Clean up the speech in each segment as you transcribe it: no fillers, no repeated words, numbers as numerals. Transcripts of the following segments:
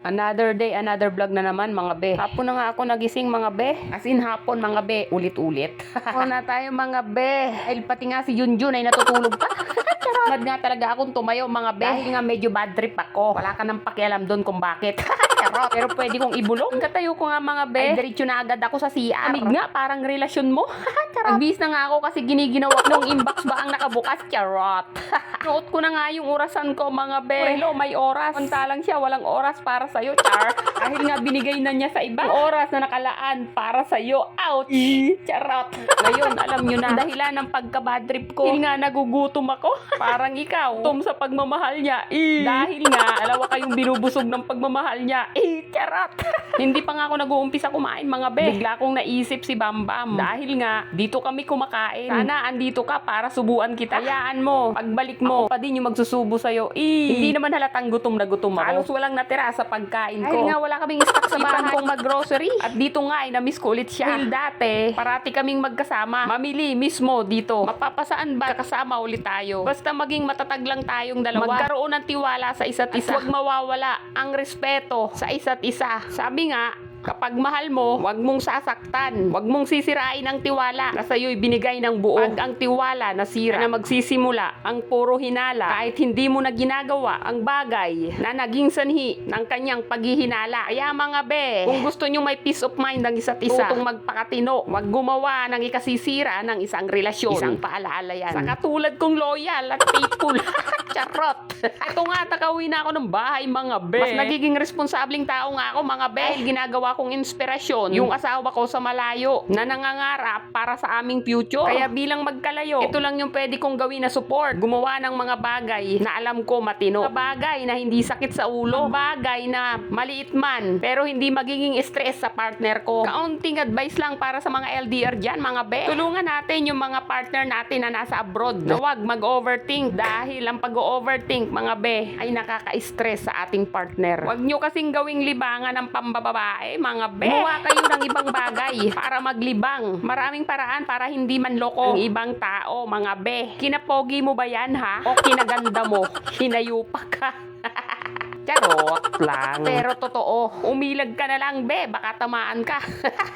Another day, another vlog na naman mga be. Hapon na nga ako nagising mga be. As in hapon mga be, ulit-ulit. O na tayo mga be. Dahil pati nga si Junjun ay natutulog pa. Mad nga talaga akong tumayo mga be. Dahil nga medyo bad trip ako. Wala ka nang pakialam doon kung bakit. Pero pwede kong ibulong. Katayo ko nga mga be. Ay diretso na agad ako sa CR. Amig nga, parang relasyon mo. Nagbis na nga ako kasi giniginawa nung inbox ba ang nakabukas. Charot. Note ko na nga yung orasan ko mga be. Hello, may oras. Pantalang siya, walang oras para sa'yo, char. Dahil nga binigay na niya sa iba. Yung oras na nakalaan para sa'yo. Ouch! Charot. Ngayon, alam nyo na. Dahilan ng pagka-bad trip ko. Dahil nga nagugutom ako. Parang ikaw. Gutom sa pagmamahal niya. Dahil nga, alawa kayong binubusog ng pagmamahal niya. Charot. Hindi pa nga ako nag-uumpisa kumain mga be. Bigla kong naisip si Bambam. Dahil nga, dito kami kumakain. Sana andito ka para subuan kita. Hayaan mo. Pagbalik mo, ako pa din yung magsusubo sa'yo. Hindi naman halatang gutom na gutom ako. Halos walang natira sa pagkain ko. Dahil nga wala kaming stock sa bahay kong mag-grocery. At dito nga ay na-miss ko ulit siya. Dahil dati, parati kaming magkasama. Mamili mismo dito. Mapapasaan ba kasama ulit tayo? Basta maging matatag lang tayong dalawa. Magkaroon ng tiwala sa isa't isa. At huwag mawawala ang respeto sa isa't isa. Sabi nga, kapag mahal mo, wag mong sasaktan. Wag mong sisirain ang tiwala na sa'yo'y binigay ng buo. Pag ang tiwala nasira na magsisimula ang puro hinala, kahit hindi mo na ginagawa ang bagay na naging sanhi ng kanyang paghihinala. Kaya mga be, kung gusto nyo may peace of mind ng isa't isa, tutong magpakatino, wag gumawa ng ikasisira ng isang relasyon. Isang paalaala yan. Sa katulad kong loyal at faithful. Charot. Ito nga, takawin na ako ng bahay mga be. Mas nagiging responsabling tao nga ako mga be. Dahil ginagawa kong inspirasyon yung asawa ko sa malayo na nangangarap para sa aming future. Kaya bilang magkalayo, ito lang yung pwede kong gawin na support. Gumawa ng mga bagay na alam ko matino. Mga bagay na hindi sakit sa ulo. Mga bagay na maliit man pero hindi magiging stress sa partner ko. Kaunting advice lang para sa mga LDR dyan mga be. Tulungan natin yung mga partner natin na nasa abroad na wag mag-overthink dahil ang pag-overthink mga be ay nakaka-stress sa ating partner. Wag nyo kasing gawing libangan ng pambababae mga be. Gumawa kayo ng ibang bagay para maglibang. Maraming paraan para hindi manloko ang ibang tao mga be. Kinapogi mo ba yan ha? O kinaganda mo? Hinayupa ka? Charot lang. Pero totoo, umilag ka na lang, be. Baka tamaan ka.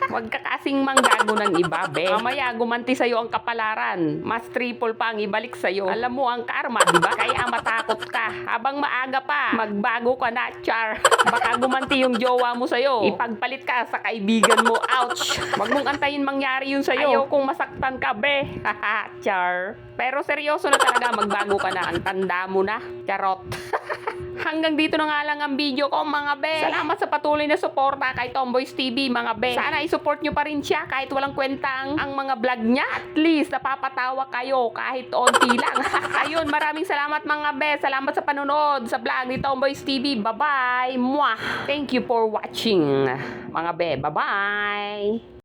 Huwag ka kasing manggago ng iba, be. Mamaya gumanti sa'yo ang kapalaran. Mas triple pa ang ibalik sa'yo. Alam mo ang karma, di ba? Kaya matakot ka. Habang maaga pa, magbago ka na, char. Baka gumanti yung jowa mo sa'yo. Ipagpalit ka sa kaibigan mo. Ouch! Huwag mong antayin mangyari yun sa'yo. Ayaw kung masaktan ka, be. Haha, char. Pero seryoso na talaga, magbago ka na. Ang tanda mo na. Charot. Hanggang dito na nga lang ang video ko mga be. Salamat sa patuloy na suporta kay Tomboys TV mga be. Sana isupport nyo pa rin siya kahit walang kwentang ang mga vlog niya. At least napapatawa kayo kahit onti lang. Ayun, maraming salamat mga be. Salamat sa panonood sa vlog ni Tomboys TV. Bye-bye. Mwah. Thank you for watching mga be. Bye-bye.